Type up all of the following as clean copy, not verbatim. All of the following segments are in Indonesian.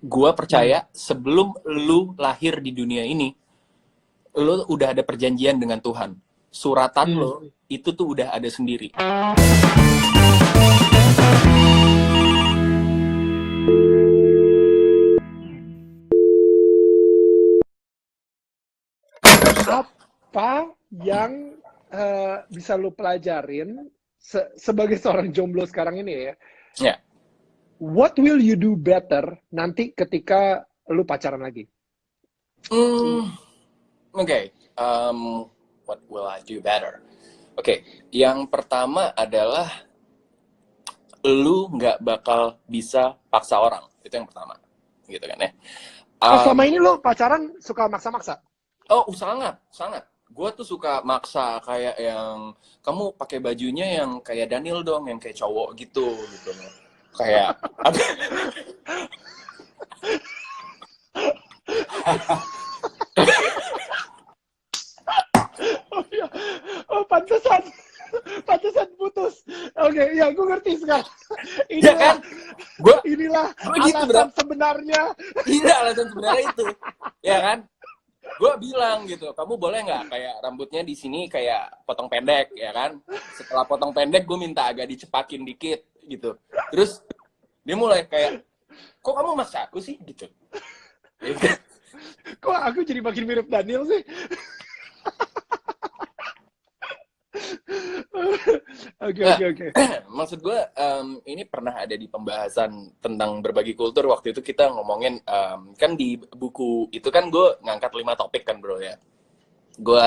Gua percaya sebelum lu lahir di dunia ini, lu udah ada perjanjian dengan Tuhan. Suratan lo itu tuh udah ada sendiri. Apa yang bisa lu pelajarin sebagai seorang jomblo sekarang ini ya? Ya. What will you do better nanti ketika lu pacaran lagi? Oke. What will I do better? Oke, yang pertama adalah lu nggak bakal bisa paksa orang. Itu yang pertama, gitu kan ya. Selama ini lu pacaran suka maksa-maksa? Oh, sangat, sangat. Gue tuh suka maksa kayak yang kamu pakai bajunya yang kayak Daniel dong, yang kayak cowok gitu. Kayak Oh iya, oh pantesan putus. Oke, ya gue ngerti sekarang. ya kan? Inilah Gua gitu, alasan sebenarnya. Iya, alasan sebenarnya itu. Ya kan? Gue bilang gitu, kamu boleh nggak kayak rambutnya di sini kayak potong pendek, ya kan? Setelah potong pendek, gue minta agak dicepakin dikit, gitu. Terus dia mulai kayak, kok kamu maksa aku sih, gitu. Kok aku jadi makin mirip Daniel sih? Oke. Maksud gue, ini pernah ada di pembahasan tentang berbagi kultur. Waktu itu kita ngomongin, kan di buku itu kan gue ngangkat 5 topik kan bro ya. Gue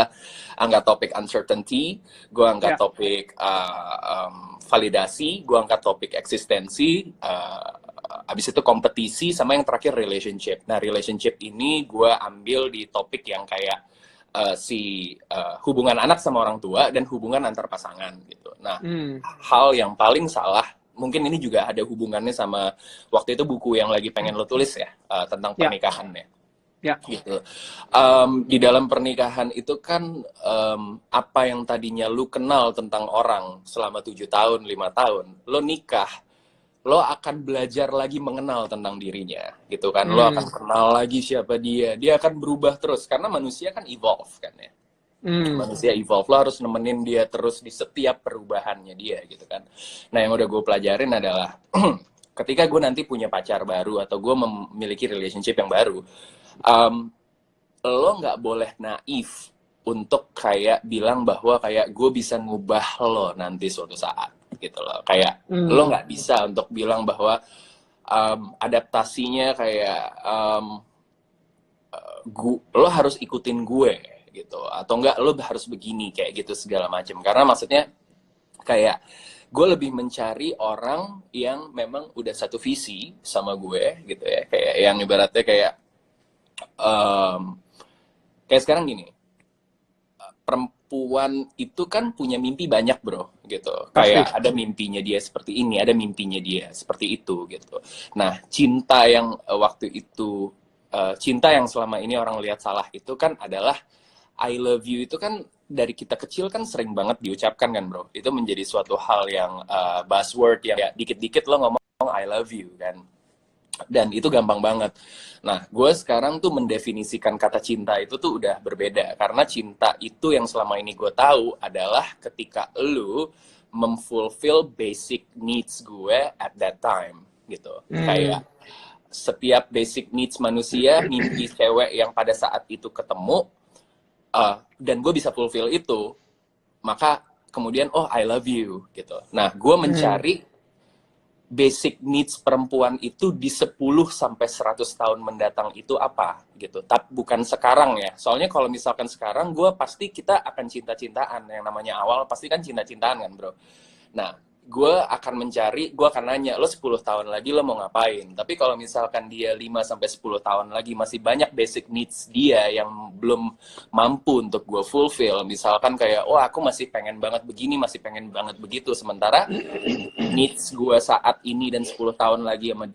angkat topik uncertainty, gue angkat topik validasi, gue angkat topik eksistensi, abis itu kompetisi, sama yang terakhir relationship. Nah relationship ini gue ambil di topik yang kayak hubungan anak sama orang tua dan hubungan antar pasangan gitu. Nah, hal yang paling salah, mungkin ini juga ada hubungannya sama waktu itu buku yang lagi pengen lo tulis ya, tentang pernikahan ya. Gitu. Di dalam pernikahan itu kan apa yang tadinya lu kenal tentang orang selama 7 tahun, 5 tahun, lo nikah, lo akan belajar lagi mengenal tentang dirinya, gitu kan. Lo akan kenal lagi siapa dia akan berubah terus, karena manusia kan evolve kan ya. Manusia evolve, lo harus nemenin dia terus di setiap perubahannya dia, gitu kan. Nah, yang udah gue pelajarin adalah, ketika gue nanti punya pacar baru, atau gue memiliki relationship yang baru, lo nggak boleh naif untuk kayak bilang bahwa kayak gue bisa ngubah lo nanti suatu saat, gitu loh. Kayak lo nggak bisa untuk bilang bahwa adaptasinya kayak lo harus ikutin gue gitu, atau enggak lo harus begini kayak gitu segala macam. Karena maksudnya kayak gue lebih mencari orang yang memang udah satu visi sama gue gitu ya, kayak yang ibaratnya kayak kayak sekarang gini, perempuan itu kan punya mimpi banyak bro gitu. Kayak ada mimpinya dia seperti ini, ada mimpinya dia seperti itu gitu. Nah cinta yang waktu itu cinta yang selama ini orang lihat salah itu kan adalah I love you. Itu kan dari kita kecil kan sering banget diucapkan kan bro. Itu menjadi suatu hal yang buzzword yang ya dikit-dikit lo ngomong I love you kan. Dan itu gampang banget. Nah, gue sekarang tuh mendefinisikan kata cinta itu tuh udah berbeda. Karena cinta itu yang selama ini gue tahu adalah ketika lu memfulfill basic needs gue at that time, gitu. Kayak setiap basic needs manusia, mimpi cewek yang pada saat itu ketemu, dan gue bisa fulfill itu, maka kemudian, oh I love you, gitu. Nah, gue mencari basic needs perempuan itu di 10 sampai 100 tahun mendatang itu apa gitu. Tapi bukan sekarang ya. Soalnya kalau misalkan sekarang pasti kita akan cinta-cintaan. Yang namanya awal pasti kan cinta-cintaan kan, bro. Nah, gue akan nanya, lo 10 tahun lagi lo mau ngapain? Tapi kalau misalkan dia 5 sampai 10 tahun lagi masih banyak basic needs dia yang belum mampu untuk gue fulfill. Misalkan kayak, aku masih pengen banget begini, masih pengen banget begitu. Sementara needs gue saat ini dan 10 tahun lagi sama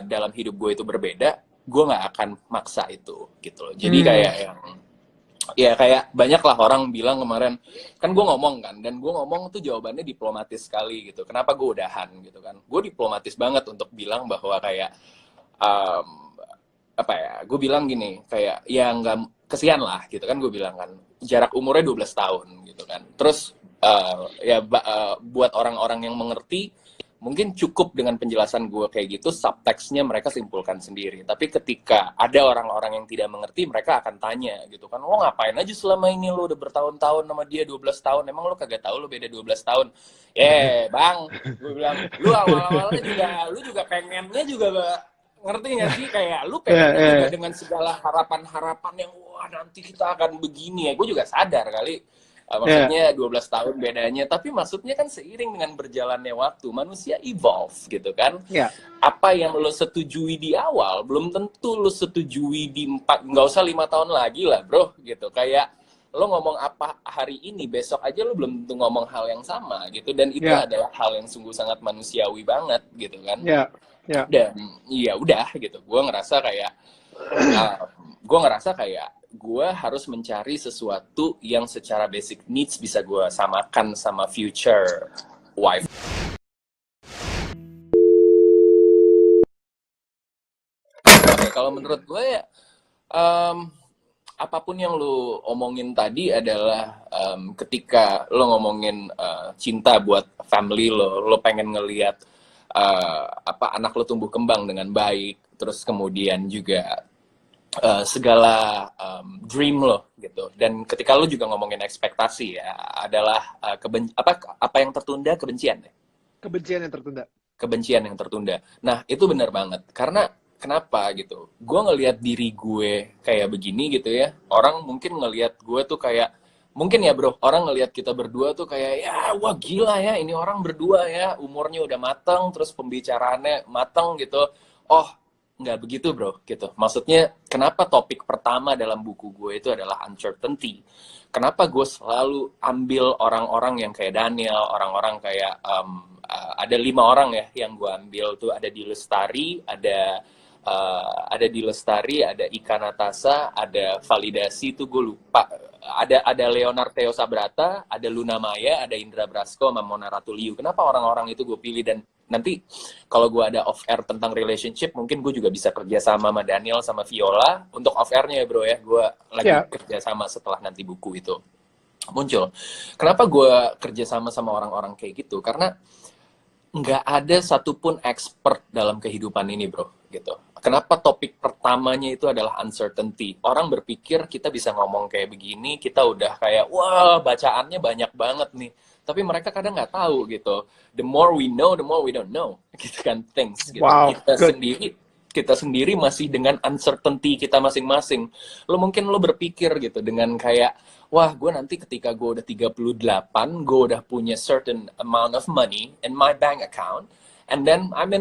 dalam hidup gue itu berbeda, gue nggak akan maksa itu gitu loh. Jadi kayak yang ya kayak banyak lah orang bilang kemarin kan gue ngomong kan, dan gue ngomong tuh jawabannya diplomatis sekali gitu. Kenapa gue udahan gitu kan? Gue diplomatis banget untuk bilang bahwa kayak apa ya, gue bilang gini, kayak ya nggak kesian lah gitu kan, gue bilang kan jarak umurnya 12 tahun gitu kan. Terus buat orang-orang yang mengerti mungkin cukup dengan penjelasan gue kayak gitu, subteksnya mereka simpulkan sendiri. Tapi ketika ada orang-orang yang tidak mengerti, mereka akan tanya gitu kan, lo ngapain aja selama ini, lo udah bertahun-tahun sama dia 12 tahun, emang lo kagak tahu lo beda 12 tahun? Bang, gue bilang, lu awal-awalnya juga, lu juga pengennya juga ngerti gak sih, kayak lu pengennya juga dengan segala harapan-harapan yang wah nanti kita akan begini ya, gue juga sadar kali. Maksudnya 12 tahun bedanya, tapi maksudnya kan seiring dengan berjalannya waktu, manusia evolve gitu kan. Apa yang lo setujui di awal, belum tentu lo setujui di nggak usah 5 tahun lagi lah bro, gitu. Kayak lo ngomong apa hari ini, besok aja lo belum tentu ngomong hal yang sama gitu. Dan itu adalah hal yang sungguh sangat manusiawi banget gitu kan. Dan ya udah gitu, gue ngerasa kayak gue harus mencari sesuatu yang secara basic needs bisa gue samakan sama future wife. Oke, kalau menurut gue ya, apapun yang lo omongin tadi adalah ketika lo ngomongin cinta buat family lo pengen ngelihat anak lo tumbuh kembang dengan baik, terus kemudian juga segala dream lo gitu. Dan ketika lo juga ngomongin ekspektasi ya adalah apa yang tertunda, kebencian yang tertunda. Nah itu benar banget, karena kenapa gitu, gue ngelihat diri gue kayak begini gitu ya, orang mungkin ngelihat gue tuh kayak, mungkin ya bro, orang ngelihat kita berdua tuh kayak ya wah gila ya, ini orang berdua ya umurnya udah mateng, terus pembicaraannya mateng gitu. Oh nggak begitu bro, gitu. Maksudnya kenapa topik pertama dalam buku gue itu adalah uncertainty. Kenapa gue selalu ambil orang-orang yang kayak Daniel, orang-orang kayak ada 5 orang ya yang gue ambil tuh, ada di Lestari, ada di Lestari, ada Ika Natasa, ada Validasi tuh gue lupa, ada Leonard Theo Sabrata, ada Luna Maya, ada Indra Brasko, sama Mona Ratuliu. Kenapa orang-orang itu gue pilih? Dan nanti kalau gue ada off air tentang relationship, mungkin gue juga bisa kerja sama Daniel sama Viola untuk off airnya ya bro ya. Gue lagi kerja sama setelah nanti buku itu muncul. Kenapa gue kerja sama orang-orang kayak gitu? Karena nggak ada satupun expert dalam kehidupan ini bro, gitu. Kenapa topik pertamanya itu adalah uncertainty? Orang berpikir kita bisa ngomong kayak begini, kita udah kayak wah bacaannya banyak banget nih. Tapi mereka kadang nggak tahu gitu. The more we know, the more we don't know. Gitu kan, things. Gitu. Wow, kita sendiri masih dengan uncertainty kita masing-masing. Lo berpikir gitu dengan kayak, wah gue nanti ketika gue udah 38, gue udah punya certain amount of money in my bank account, and then I'm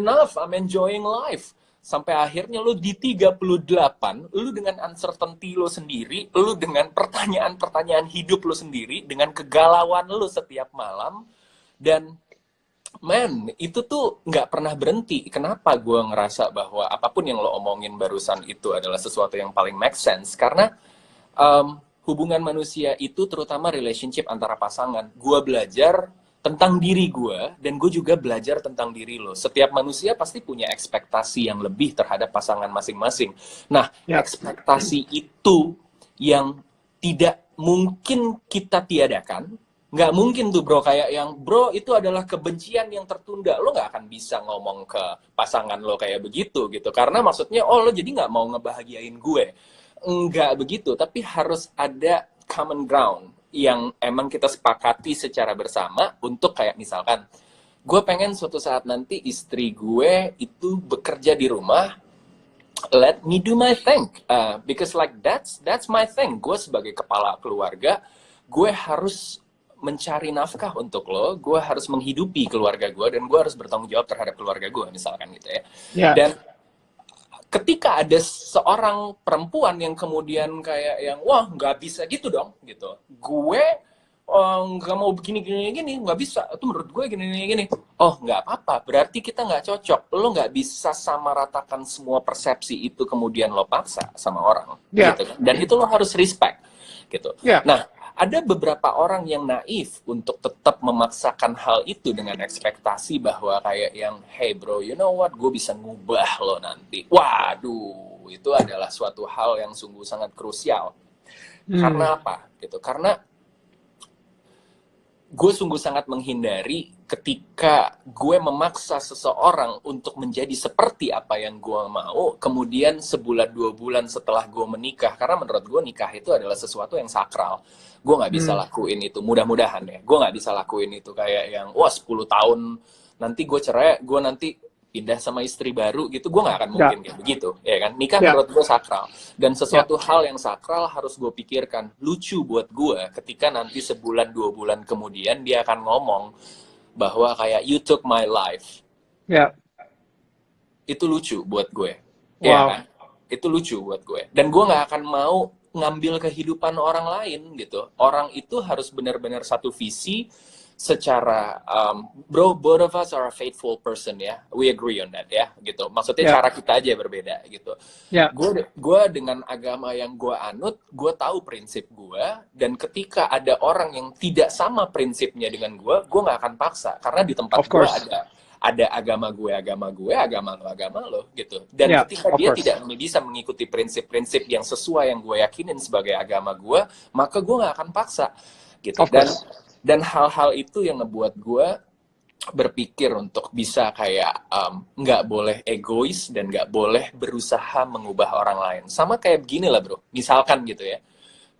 enjoying life. Sampai akhirnya lo di 38, lo dengan uncertainty lo sendiri, lo dengan pertanyaan-pertanyaan hidup lo sendiri, dengan kegalauan lo setiap malam, dan man, itu tuh nggak pernah berhenti. Kenapa gue ngerasa bahwa apapun yang lo omongin barusan itu adalah sesuatu yang paling make sense? Karena hubungan manusia itu, terutama relationship antara pasangan, gue belajar tentang diri gue, dan gue juga belajar tentang diri lo. Setiap manusia pasti punya ekspektasi yang lebih terhadap pasangan masing-masing. Nah, ekspektasi itu yang tidak mungkin kita tiadakan. Nggak mungkin tuh bro, kayak yang bro itu adalah kebencian yang tertunda. Lo nggak akan bisa ngomong ke pasangan lo kayak begitu gitu. Karena maksudnya, oh lo jadi nggak mau ngebahagiain gue. Nggak begitu, tapi harus ada common ground yang emang kita sepakati secara bersama untuk kayak misalkan, gue pengen suatu saat nanti istri gue itu bekerja di rumah, let me do my thing, because like that's my thing. Gue sebagai kepala keluarga, gue harus mencari nafkah untuk lo, gue harus menghidupi keluarga gue, dan gue harus bertanggung jawab terhadap keluarga gue, misalkan gitu ya. Dan ketika ada seorang perempuan yang kemudian kayak yang wah nggak bisa gitu dong gitu, gue nggak mau begini nggak bisa, itu menurut gue gini, oh nggak apa-apa, berarti kita nggak cocok. Lo nggak bisa sama ratakan semua persepsi itu kemudian lo paksa sama orang gitu kan? Dan itu lo harus respect gitu. Nah, ada beberapa orang yang naif untuk tetap memaksakan hal itu dengan ekspektasi bahwa kayak yang, hey bro, you know what, gue bisa ngubah lo nanti. Waduh, itu adalah suatu hal yang sungguh sangat krusial. Karena apa? Gitu. Karena gue sungguh sangat menghindari ketika gue memaksa seseorang untuk menjadi seperti apa yang gue mau, kemudian sebulan 2 bulan setelah gue menikah, karena menurut gue nikah itu adalah sesuatu yang sakral. Gue nggak bisa lakuin itu, mudah-mudahan ya, gue nggak bisa lakuin itu kayak yang, wah 10 tahun nanti gue cerai, gue nanti pindah sama istri baru gitu, gue nggak akan mungkin kayak begitu, ya kan? Nikah menurut gue sakral, dan sesuatu hal yang sakral harus gue pikirkan. Lucu buat gue ketika nanti sebulan 2 bulan kemudian dia akan ngomong bahwa kayak you took my life. Itu lucu buat gue, ya kan? Itu lucu buat gue, dan gue nggak akan mau ngambil kehidupan orang lain gitu. Orang itu harus benar-benar satu visi. Secara bro, both of us are a faithful person ya, we agree on that ya, gitu. Maksudnya cara kita aja berbeda gitu. Gue dengan agama yang gue anut, gue tahu prinsip gue, dan ketika ada orang yang tidak sama prinsipnya dengan gue nggak akan paksa, karena di tempat gue ada agama lo gitu. Dan ketika dia tidak bisa mengikuti prinsip-prinsip yang sesuai yang gue yakinin sebagai agama gue, maka gue nggak akan paksa gitu. Dan hal-hal itu yang ngebuat gue berpikir untuk bisa kayak nggak boleh egois dan nggak boleh berusaha mengubah orang lain. Sama kayak begini lah bro, misalkan gitu ya.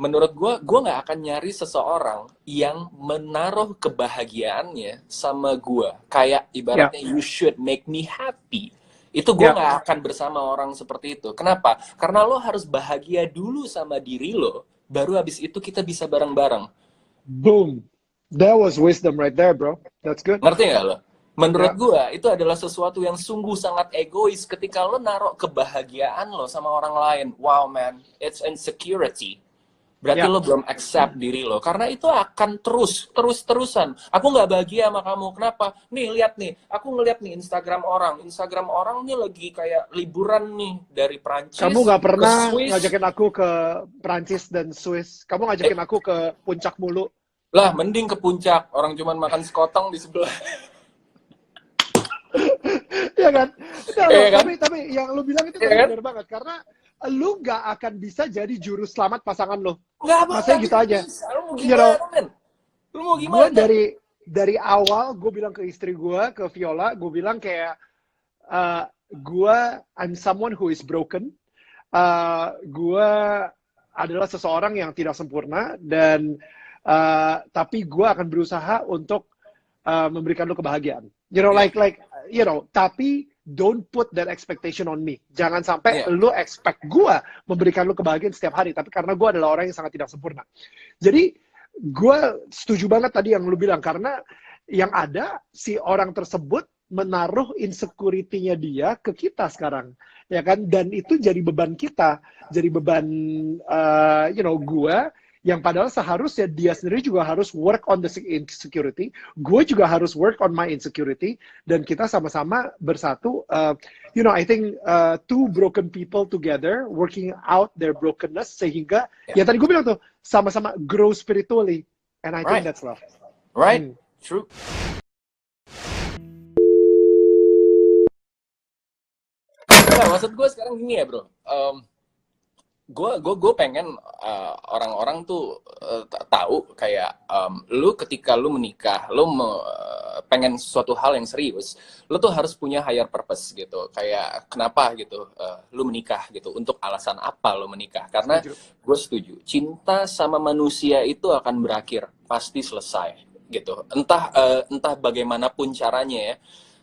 Menurut gue nggak akan nyari seseorang yang menaruh kebahagiaannya sama gue. Kayak ibaratnya you should make me happy. Itu gue nggak akan bersama orang seperti itu. Kenapa? Karena lo harus bahagia dulu sama diri lo, baru habis itu kita bisa bareng-bareng. Boom. That was wisdom right there, bro. That's good. Ngerti nggak lo? Menurut gua itu adalah sesuatu yang sungguh sangat egois ketika lo naruh kebahagiaan lo sama orang lain. Wow man, it's insecurity. Berarti lo belum accept diri lo, karena itu akan terus-terusan. Aku nggak bahagia sama kamu. Kenapa? Nih lihat nih, aku ngeliat nih Instagram orang nih lagi kayak liburan nih dari Prancis. Kamu nggak pernah ngajakin aku ke Prancis dan Swiss. Kamu ngajakin aku ke puncak mulu. Lah, mending ke puncak. Orang cuman makan sekotong di sebelah. Iya kan? Kan? Tapi yang lu bilang itu benar banget. Karena lu nggak akan bisa jadi juru selamat pasangan lo. Maksudnya gitu aja. Lu mau gimana, men? Lu mau gimana? Gue dari awal, gue bilang ke istri gue, ke Viola, gue bilang kayak, I'm someone who is broken. Gue adalah seseorang yang tidak sempurna, dan tapi gue akan berusaha untuk memberikan lo kebahagiaan. Tapi don't put that expectation on me. Jangan sampai lo expect gue memberikan lo kebahagiaan setiap hari, tapi karena gue adalah orang yang sangat tidak sempurna. Jadi gue setuju banget tadi yang lo bilang, karena yang ada si orang tersebut menaruh insecurity-nya dia ke kita sekarang, ya kan? Dan itu jadi beban kita, jadi beban gue, yang padahal seharusnya dia sendiri juga harus work on the insecurity, gue juga harus work on my insecurity, dan kita sama-sama bersatu. I think two broken people together working out their brokenness, sehingga ya tadi gue bilang tuh sama-sama grow spiritually, and I think that's love. Right, true. Nah, maksud gue sekarang gini ya bro. Gue pengen orang-orang tuh tahu kayak lu ketika lu menikah, lu pengen suatu hal yang serius, lu tuh harus punya higher purpose gitu. Kayak kenapa gitu lu menikah gitu, untuk alasan apa lu menikah? Karena gue setuju, cinta sama manusia itu akan berakhir, pasti selesai gitu. Entah bagaimanapun caranya ya.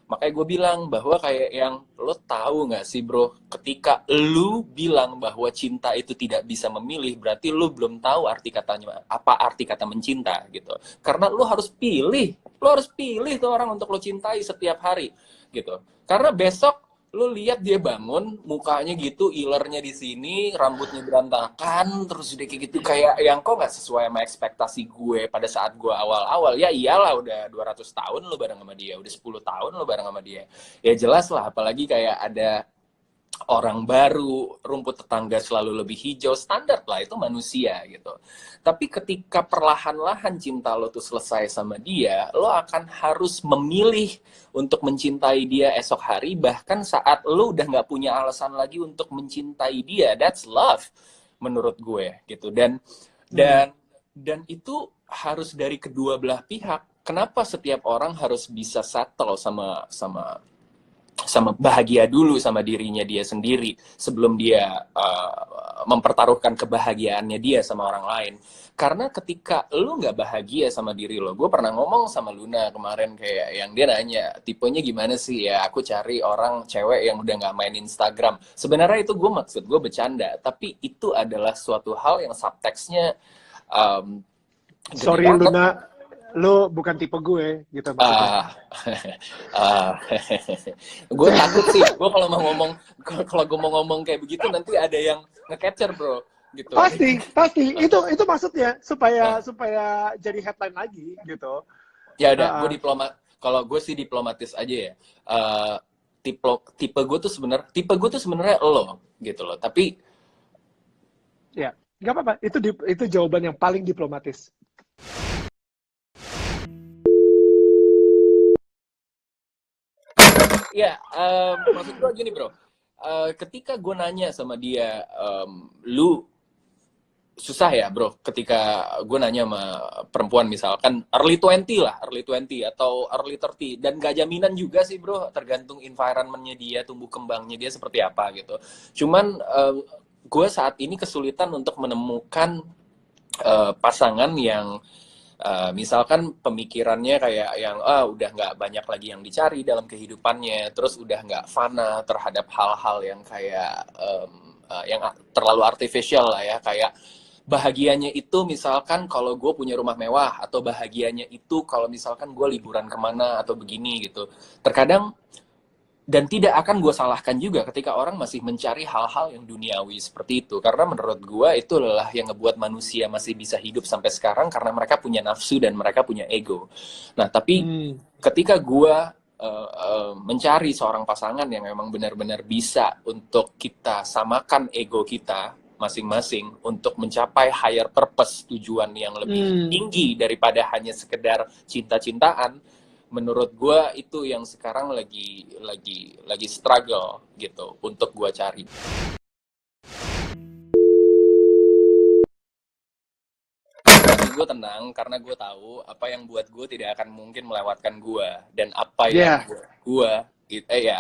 Makanya gue bilang bahwa kayak yang, lo tahu nggak sih bro, ketika lo bilang bahwa cinta itu tidak bisa memilih, berarti lo belum tahu apa arti kata mencinta gitu. Karena lo harus pilih tuh orang untuk lo cintai setiap hari gitu. Karena besok lo lihat dia bangun, mukanya gitu, ilernya di sini, rambutnya berantakan, terus udah kayak gitu, kayak yang kok nggak sesuai sama ekspektasi gue pada saat gue awal-awal. Ya iyalah, udah 200 tahun lo bareng sama dia, udah 10 tahun lo bareng sama dia. Ya jelas lah, apalagi kayak ada orang baru, rumput tetangga selalu lebih hijau, standar lah, itu manusia gitu. Tapi ketika perlahan-lahan cinta lo tuh selesai sama dia, lo akan harus memilih untuk mencintai dia esok hari, bahkan saat lo udah nggak punya alasan lagi untuk mencintai dia. That's love menurut gue gitu. Dan itu harus dari kedua belah pihak. Kenapa setiap orang harus bisa settle sama bahagia dulu sama dirinya dia sendiri sebelum dia mempertaruhkan kebahagiaannya dia sama orang lain? Karena ketika lu nggak bahagia sama diri lo, gue pernah ngomong sama Luna kemarin, kayak yang dia nanya tipenya gimana sih, ya aku cari orang cewek yang udah nggak main Instagram. Sebenarnya itu gue maksud gue bercanda, tapi itu adalah suatu hal yang subteksnya gede Sorry banget. Luna, lo bukan tipe gue gitu maksudnya. Gue takut sih, gue kalau gue mau ngomong kayak begitu nanti ada yang nge-capture bro, gitu. Pasti itu maksudnya supaya jadi headline lagi gitu. Ya udah, gue kalau gue sih diplomatis aja ya. Tipe gue tuh sebenarnya lo gitu loh, tapi Ya nggak apa-apa, itu jawaban yang paling diplomatis. ya maksud gue gini bro, ketika gue nanya sama dia, lu susah ya bro, ketika gue nanya sama perempuan misalkan early 20 lah, early 20 atau early 30, dan gak jaminan juga sih bro, tergantung environment-nya dia, tumbuh kembangnya dia seperti apa gitu. Cuman gue saat ini kesulitan untuk menemukan pasangan yang misalkan pemikirannya kayak yang udah nggak banyak lagi yang dicari dalam kehidupannya, terus udah nggak fana terhadap hal-hal yang kayak yang terlalu artificial lah ya, kayak bahagianya itu misalkan kalau gue punya rumah mewah, atau bahagianya itu kalau misalkan gue liburan kemana atau begini gitu. Terkadang, dan tidak akan gue salahkan juga ketika orang masih mencari hal-hal yang duniawi seperti itu, karena menurut gue itu adalah yang ngebuat manusia masih bisa hidup sampai sekarang, karena mereka punya nafsu dan mereka punya ego. Nah tapi ketika gue mencari seorang pasangan yang memang benar-benar bisa untuk kita samakan ego kita masing-masing untuk mencapai higher purpose, tujuan yang lebih tinggi daripada hanya sekedar cinta-cintaan, menurut gue itu yang sekarang lagi struggle gitu untuk gue cari. Tapi gue tenang karena gue tahu apa yang buat gue tidak akan mungkin melewatkan gue, dan apa yang buat gue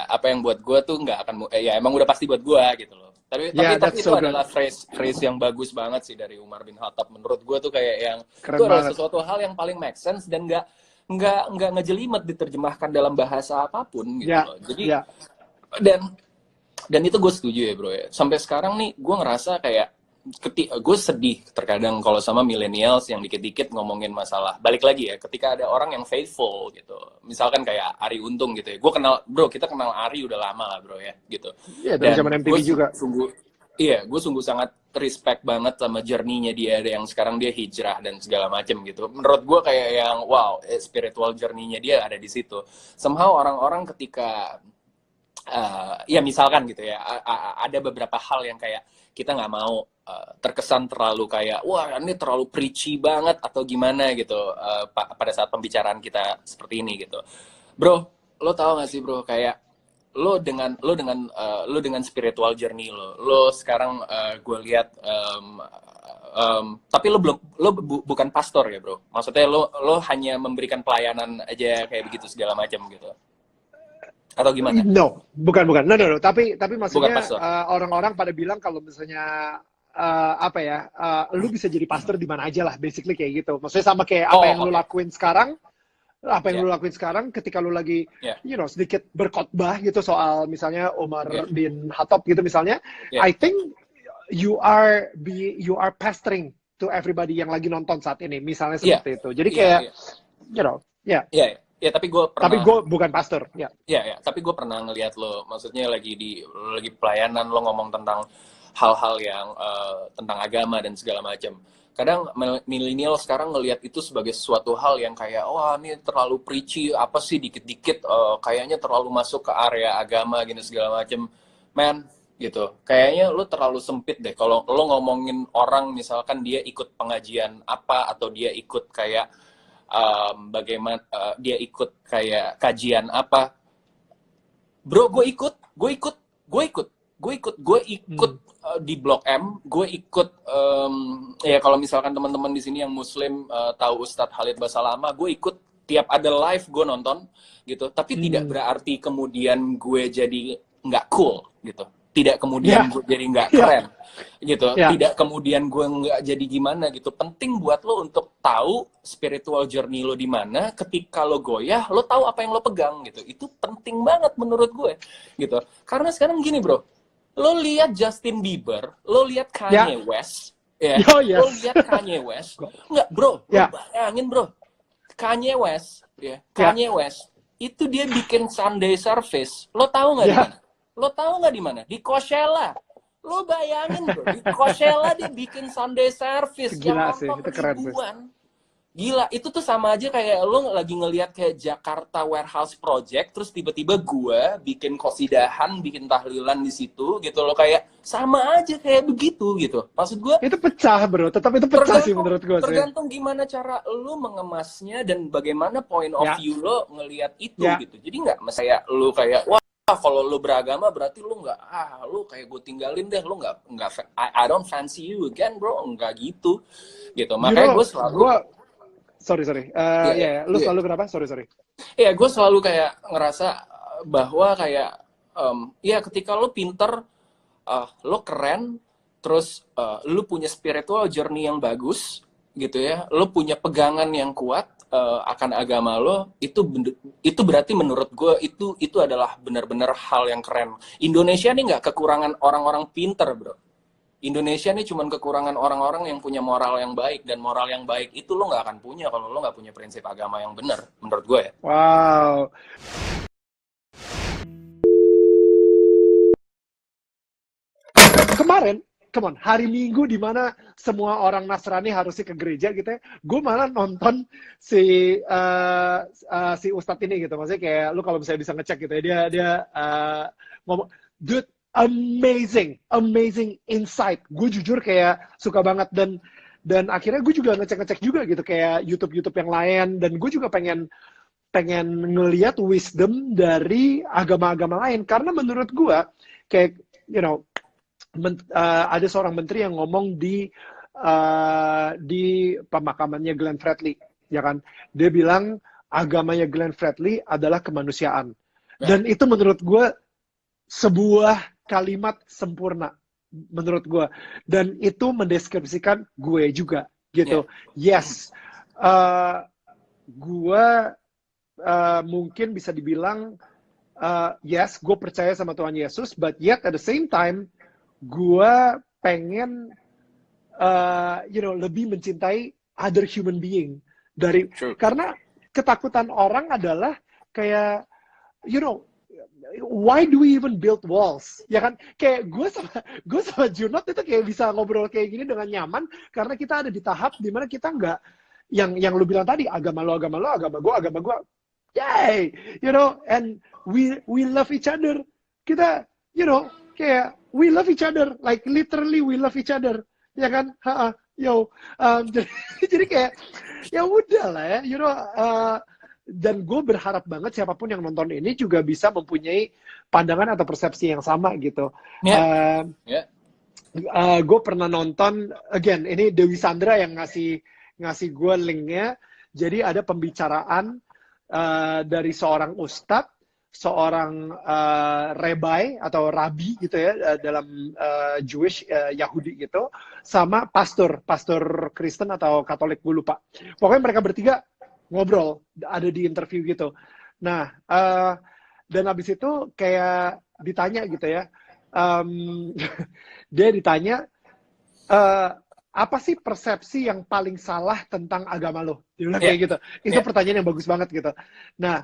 apa yang buat gue tuh nggak akan ya emang udah pasti buat gue gitu loh. Tapi itu so adalah phrase yang bagus banget sih dari Umar bin Khattab. Menurut gue tuh kayak yang keren itu adalah banget. sesuatu hal yang paling make sense dan nggak ngejelimet diterjemahkan dalam bahasa apapun gitu loh. Jadi dan itu gue setuju ya bro ya. Sampai sekarang nih gue ngerasa kayak gue sedih terkadang kalau sama millennials yang dikit-dikit ngomongin masalah, balik lagi ya, ketika ada orang yang faithful gitu, misalkan kayak Arie Untung gitu ya. Kita kenal Arie udah lama lah bro ya gitu. Dari zaman MTV juga. Gue sungguh sangat respect banget sama journey-nya dia, yang sekarang dia hijrah dan segala macem gitu. Menurut gue kayak yang wow, spiritual journey-nya dia ada di situ. Somehow orang-orang ketika ya misalkan gitu ya, ada beberapa hal yang kayak kita nggak mau terkesan terlalu kayak wah ini terlalu preachy banget atau gimana gitu pada saat pembicaraan kita seperti ini gitu. Bro, lo tau gak sih bro, kayak lo dengan spiritual journey lo sekarang gue lihat tapi lo bukan pastor ya bro, maksudnya lo hanya memberikan pelayanan aja kayak begitu segala macam gitu, atau gimana? No. Tapi maksudnya orang-orang pada bilang kalau misalnya lu bisa jadi pastor di mana aja lah, basically kayak gitu. Maksudnya sama kayak apa yang lu lakuin sekarang, ketika lu lagi, sedikit berkhotbah gitu soal misalnya Umar bin Khattab gitu misalnya. I think you are pastoring to everybody yang lagi nonton saat ini, misalnya seperti itu. Jadi kayak, Ya, tapi gue bukan pastor. Tapi gue pernah ngelihat lo, maksudnya lagi pelayanan, lo ngomong tentang hal-hal yang tentang agama dan segala macam. Kadang milenial sekarang ngelihat itu sebagai suatu hal yang kayak wah ini terlalu preachy, apa sih dikit-dikit kayaknya terlalu masuk ke area agama gini segala macam. Man, gitu. Kayaknya lu terlalu sempit deh kalau lu ngomongin orang misalkan dia ikut pengajian apa atau dia ikut kayak bagaimana dia ikut kayak kajian apa. Bro, gue ikut Hmm. di Blok M, gue ikut ya kalau misalkan teman-teman di sini yang Muslim tahu Ustadz Khalid Basalamah, gue ikut tiap ada live gue nonton gitu. Tapi tidak Hmm. berarti kemudian gue jadi nggak cool gitu. Tidak kemudian Ya, gue jadi nggak ya, keren gitu. ya, Tidak kemudian gue nggak jadi gimana gitu. Penting buat lo untuk tahu spiritual journey lo di mana. Ketika lo goyah, lo tahu apa yang lo pegang gitu. Itu penting banget menurut gue gitu. Karena sekarang gini bro, lo lihat Justin Bieber, lo lihat ya. Kanye West, ya, Yo, lo yes. lihat Kanye West, nggak bro, lo Ya, bayangin bro, Kanye West, ya, ya, Kanye West, itu dia bikin Sunday service, lo tahu nggak di ya. mana? Lo tahu nggak di mana? Di Coachella. Lo bayangin bro, di Coachella dia bikin Sunday Itu service yang gila sih, nonton itu keren sih. ribuan. Gila, itu tuh sama aja kayak lo lagi ngelihat kayak Jakarta Warehouse Project, terus tiba-tiba gua bikin qosidahan, bikin tahlilan di situ gitu loh, kayak sama aja kayak begitu gitu. Maksud gua Itu pecah bro, tetap itu pecah sih tergantung menurut gue sih. tergantung gimana cara lo mengemasnya dan bagaimana point of Ya, view lo ngelihat itu ya, gitu. Jadi nggak saya lo kayak wah kalau lo beragama berarti lo nggak lo kayak gue tinggalin deh lo nggak I don't fancy you again bro nggak gitu gitu. you Makanya know, gue selalu gue, sorry. iya Ya, iya ya, lu iya. selalu kenapa? Sorry. Iya, gue selalu kayak ngerasa bahwa kayak ya ketika lo pinter, lo keren, terus lo punya spiritual journey yang bagus, gitu ya, lo punya pegangan yang kuat akan agama lo, itu berarti menurut gue itu adalah benar-benar hal yang keren. Indonesia nih nggak kekurangan orang-orang pinter, bro. Indonesia nih cuman kekurangan orang-orang yang punya moral yang baik, dan moral yang baik itu lo nggak akan punya kalau lo nggak punya prinsip agama yang benar, menurut gue ya. Wow. Kemarin, come on, hari Minggu di mana semua orang Nasrani harusnya ke gereja gitu ya, gue malah nonton si Ustadz ini gitu, maksudnya kayak lu kalau misalnya bisa ngecek gitu ya, dia ngomong, dude, amazing insight. Gue jujur kayak suka banget, dan akhirnya gue juga ngecek juga gitu kayak YouTube yang lain, dan gue juga pengen pengen ngelihat wisdom dari agama-agama lain, karena menurut gue kayak you know ada seorang menteri yang ngomong di pemakamannya Glenn Fredly, ya kan? Dia bilang agamanya Glenn Fredly adalah kemanusiaan, Ya, dan itu menurut gue sebuah kalimat sempurna menurut gue, dan itu mendeskripsikan gue juga ya, gitu. Yes, gue mungkin bisa dibilang yes, gue percaya sama Tuhan Yesus, but yet at the same time gue pengen lebih mencintai other human being dari, true. karena ketakutan orang adalah kayak you know why do we even build walls, ya kan? Kayak gue sama Junot itu kayak bisa ngobrol kayak gini dengan nyaman karena kita ada di tahap dimana kita nggak yang lu bilang tadi, agama lo, agama gue, yay, and we love each other. Kita, kayak we love each other, like literally we love each other, ya kan? Jadi kayak ya udah lah ya, dan gue berharap banget siapapun yang nonton ini juga bisa mempunyai pandangan atau persepsi yang sama gitu. Ya, ya, Gue pernah nonton, again, ini Dewi Sandra yang ngasih gue linknya. Jadi ada pembicaraan dari seorang ustadz, seorang rabbi atau rabi gitu ya, dalam Jewish Yahudi gitu, sama pastor Kristen atau Katolik, gue lupa. Pokoknya mereka bertiga ngobrol, ada di interview gitu. Nah, dan habis itu kayak ditanya gitu ya, dia ditanya, apa sih persepsi yang paling salah tentang agama lo? Dia bilang ya, kayak gitu. Itu ya, pertanyaan yang bagus banget gitu. Nah,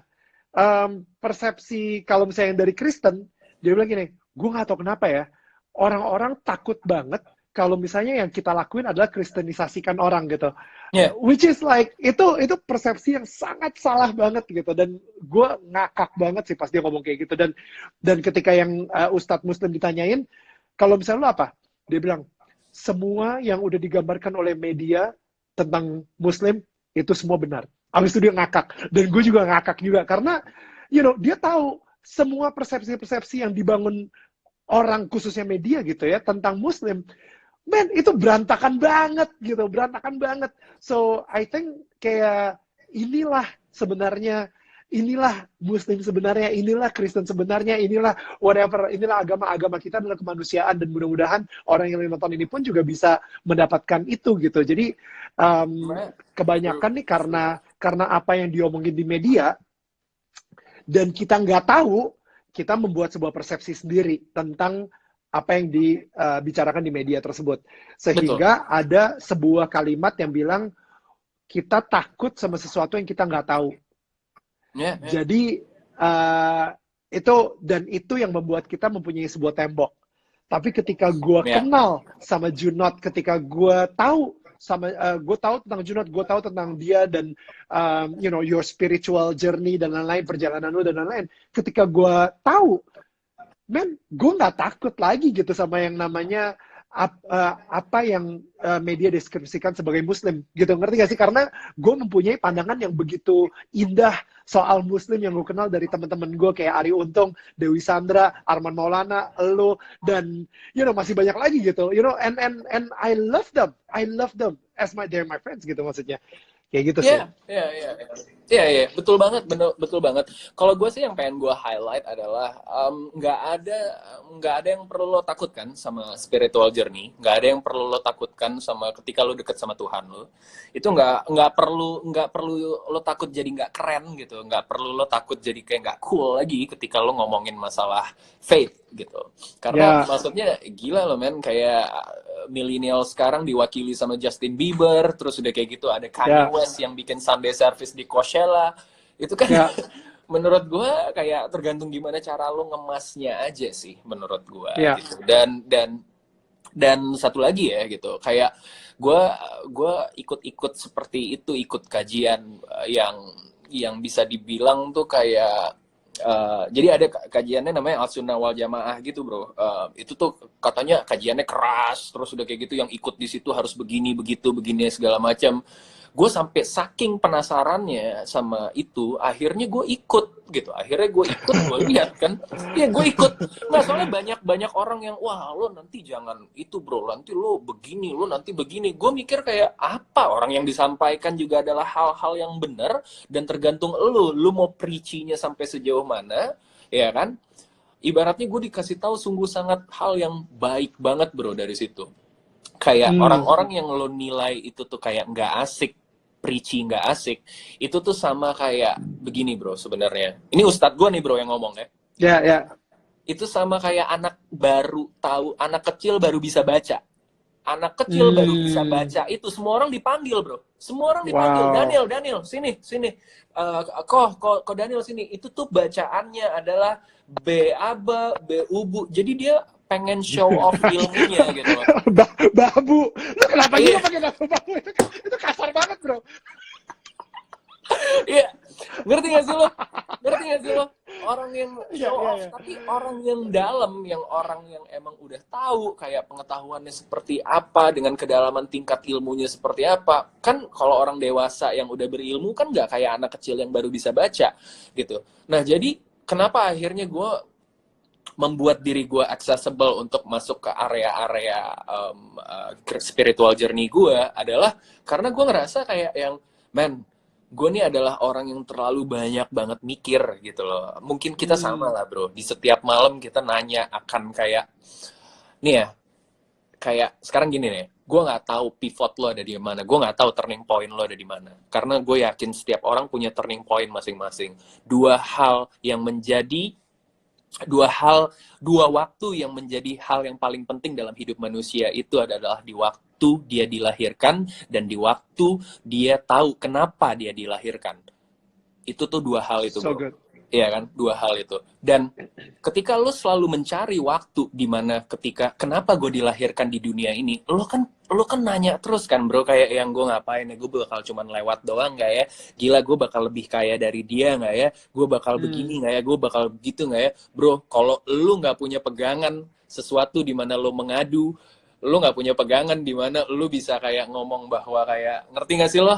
persepsi kalau misalnya yang dari Kristen, dia bilang gini, gue nggak tahu kenapa ya, orang-orang takut banget kalau misalnya yang kita lakuin adalah kristenisasikan orang gitu. ya, Which is like, itu persepsi yang sangat salah banget gitu. Dan gue ngakak banget sih pas dia ngomong kayak gitu. Dan ketika yang Ustadz Muslim ditanyain, kalau misalnya lu apa? Dia bilang, semua yang udah digambarkan oleh media tentang Muslim, itu semua benar. Habis itu dia ngakak. Dan gue juga ngakak juga. Karena, dia tahu semua persepsi-persepsi yang dibangun orang, khususnya media gitu ya, tentang Muslim, man, itu berantakan banget gitu, berantakan banget. So, I think kayak inilah sebenarnya, inilah Muslim sebenarnya, inilah Kristen sebenarnya, inilah whatever, inilah agama kita adalah kemanusiaan, dan mudah-mudahan orang yang nonton ini pun juga bisa mendapatkan itu gitu. Jadi kebanyakan nih karena apa yang diomongin di media dan kita nggak tahu, kita membuat sebuah persepsi sendiri tentang apa yang dibicarakan di media tersebut. Sehingga ada sebuah kalimat yang bilang, kita takut sama sesuatu yang kita nggak tahu. Jadi, itu yang membuat kita mempunyai sebuah tembok. Tapi ketika gue kenal sama Junot, ketika gue tahu tentang Junot, gue tahu tentang dia dan your spiritual journey dan lain-lain, perjalanan lu dan lain-lain. Ketika gue tahu, gue nggak takut lagi gitu sama yang namanya apa yang media deskripsikan sebagai Muslim gitu, ngerti gak sih? Karena gue mempunyai pandangan yang begitu indah soal Muslim yang gue kenal dari teman-teman gue kayak Ari Untung, Dewi Sandra, Arman Maulana, lo, dan masih banyak lagi gitu, and I love them as they're my friends gitu, maksudnya kayak gitu sih. Iya, betul banget, betul banget. Kalau gue sih yang pengen gue highlight adalah nggak ada yang perlu lo takutkan sama spiritual journey, nggak ada yang perlu lo takutkan sama ketika lo deket sama Tuhan lo. Itu nggak perlu lo takut jadi nggak keren gitu, nggak perlu lo takut jadi kayak nggak cool lagi ketika lo ngomongin masalah faith gitu. Karena maksudnya gila lo men, kayak milenial sekarang diwakili sama Justin Bieber, terus udah kayak gitu ada Kanye West yang bikin Sunday service di Coachella. Itu kan menurut gue kayak tergantung gimana cara lo ngemasnya aja sih menurut gue gitu. Dan satu lagi ya gitu, kayak gue ikut seperti itu, ikut kajian yang bisa dibilang tuh kayak jadi ada kajiannya namanya Al-Sunnah wal Jamaah gitu bro. Itu tuh katanya kajiannya keras, terus udah kayak gitu yang ikut di situ harus begini begitu begini segala macam. Gue sampai saking penasarannya sama itu, akhirnya gue ikut gitu. Akhirnya gue lihat kan, ya gue ikut. Nggak, soalnya banyak orang yang wah lo nanti jangan itu bro, nanti lo begini, lo nanti begini. Gue mikir kayak apa, orang yang disampaikan juga adalah hal-hal yang benar dan tergantung lo mau preaching-nya sampai sejauh mana, ya kan? Ibaratnya gue dikasih tahu sungguh sangat hal yang baik banget bro dari situ. Kayak orang-orang yang lo nilai itu tuh kayak nggak asik, preachy nggak asik, itu tuh sama kayak begini bro sebenarnya. Ini ustadz gue nih bro yang ngomong ya. Itu sama kayak anak kecil baru bisa baca. Anak kecil baru bisa baca itu semua orang dipanggil bro. Semua orang dipanggil. Daniel, sini. Kok Daniel sini. Itu tuh bacaannya adalah B aba, B ubu. Jadi dia pengen show off ilmunya gitu. Babu. Lu kenapa juga pakai babu? Itu kasar banget, bro. Iya. Ngerti gak sih lo? Orang yang show off, tapi orang yang dalam, yang orang yang emang udah tahu kayak pengetahuannya seperti apa, dengan kedalaman tingkat ilmunya seperti apa. Kan kalau orang dewasa yang udah berilmu kan nggak kayak anak kecil yang baru bisa baca gitu. Nah, jadi kenapa akhirnya gue membuat diri gue accessible untuk masuk ke area-area spiritual journey gue adalah karena gue ngerasa kayak yang, gue nih adalah orang yang terlalu banyak banget mikir gitu loh. Mungkin kita sama lah bro, di setiap malam kita nanya akan kayak, nih ya, kayak sekarang gini nih, gue nggak tahu pivot lo ada di mana, gue nggak tahu turning point lo ada di mana. Karena gue yakin setiap orang punya turning point masing-masing. Dua waktu yang menjadi hal yang paling penting dalam hidup manusia itu adalah di waktu dia dilahirkan dan di waktu dia tahu kenapa dia dilahirkan. Itu tuh dua hal itu bro. Iya kan, dua hal itu. Dan ketika lo selalu mencari waktu di mana ketika kenapa gue dilahirkan di dunia ini, lo kan nanya terus kan bro, kayak yang gue ngapain ya, gue bakal cuman lewat doang nggak ya, gila gue bakal lebih kaya dari dia nggak ya, gue bakal begini nggak ya, gue bakal begitu nggak ya bro. Kalau lo nggak punya pegangan sesuatu di mana lo mengadu, lo nggak punya pegangan di mana lo bisa kayak ngomong bahwa kayak, ngerti nggak sih lo?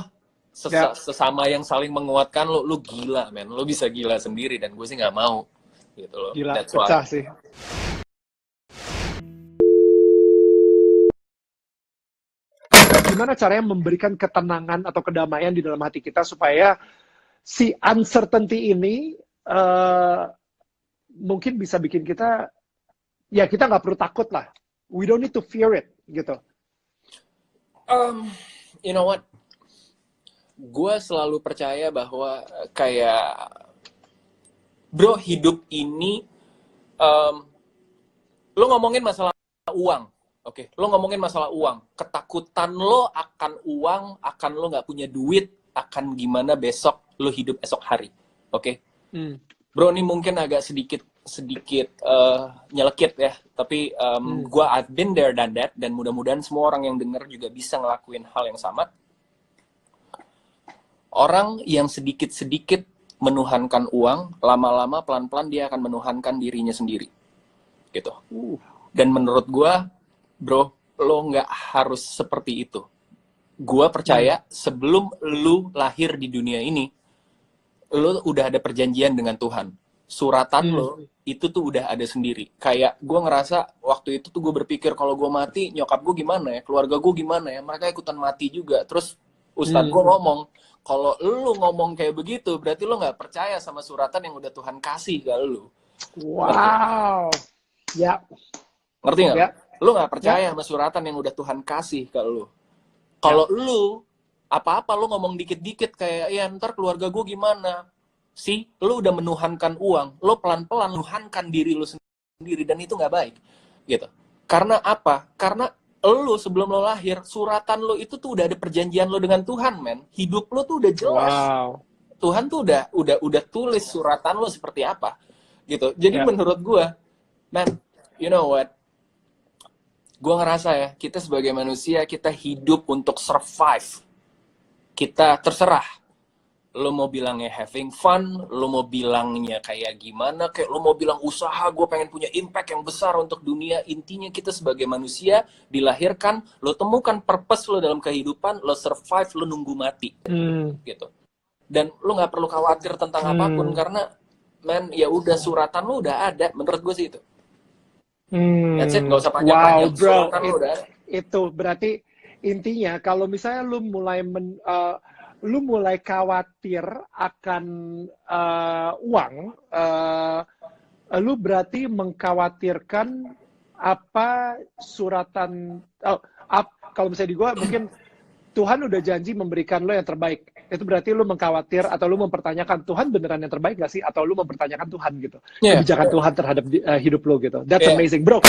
Sesama yang saling menguatkan lo gila, men. Lo bisa gila sendiri, dan gue sih nggak mau. Gitu loh. Gila, That's pecah why. sih. Gimana caranya memberikan ketenangan atau kedamaian di dalam hati kita supaya si uncertainty ini mungkin bisa bikin kita, ya kita nggak perlu takut lah. We don't need to fear it, gitu. You know what? Gue selalu percaya bahwa kayak, bro, hidup ini, lo ngomongin masalah uang. Oke, lo ngomongin masalah uang. Ketakutan lo akan uang, akan lo nggak punya duit, akan gimana besok lo hidup esok hari. Oke, bro, ini mungkin agak sedikit nyelekit ya, tapi gue I've been there done that, dan mudah-mudahan semua orang yang denger juga bisa ngelakuin hal yang sama. Orang yang sedikit-sedikit menuhankan uang, lama-lama pelan-pelan dia akan menuhankan dirinya sendiri, gitu. Dan menurut gue, bro, lo nggak harus seperti itu. Gue percaya sebelum lo lahir di dunia ini, lo udah ada perjanjian dengan Tuhan. Suratan lo itu tuh udah ada sendiri. Kayak gue ngerasa waktu itu tuh gue berpikir, kalau gue mati, nyokap gue gimana ya, keluarga gue gimana ya, mereka ikutan mati juga. Terus Ustadz gue ngomong, kalau lo ngomong kayak begitu, berarti lo nggak percaya sama suratan yang udah Tuhan kasih ke lo. Wow. Ya. Ngerti nggak? Ya. Lu nggak percaya sama suratan yang udah Tuhan kasih ke lu. Kalau lu apa-apa lu ngomong dikit-dikit kayak, ya ntar keluarga gue gimana? Sih, lu udah menuhankan uang, lu pelan-pelan menuhankan diri lu sendiri, dan itu nggak baik, gitu. Karena apa? Karena lu sebelum lu lahir, suratan lu itu tuh udah ada perjanjian lu dengan Tuhan, men. Hidup lu tuh udah jelas. Wow. Tuhan tuh udah tulis suratan lu seperti apa, gitu. Jadi menurut gue, man, you know what? Gue ngerasa ya, kita sebagai manusia, kita hidup untuk survive. Kita terserah. Lo mau bilangnya having fun, lo mau bilangnya kayak gimana, kayak lo mau bilang usaha, gue pengen punya impact yang besar untuk dunia. Intinya kita sebagai manusia, dilahirkan, lo temukan purpose lo dalam kehidupan, lo survive, lo nunggu mati. Gitu. Dan lo gak perlu khawatir tentang apapun, karena, man, ya udah suratan lo udah ada. Menurut gue sih itu. That's it, nggak usah panjang-panjang. Wow, bro, itu berarti intinya kalau misalnya lu mulai khawatir akan uang, lu berarti mengkhawatirkan apa suratan. Kalau misalnya di gua mungkin Tuhan udah janji memberikan lo yang terbaik. Itu berarti lu mengkhawatir atau lu mempertanyakan, Tuhan beneran yang terbaik gak sih? Atau lu mempertanyakan Tuhan gitu. Kebijakan Tuhan terhadap hidup lu gitu. That's amazing, bro.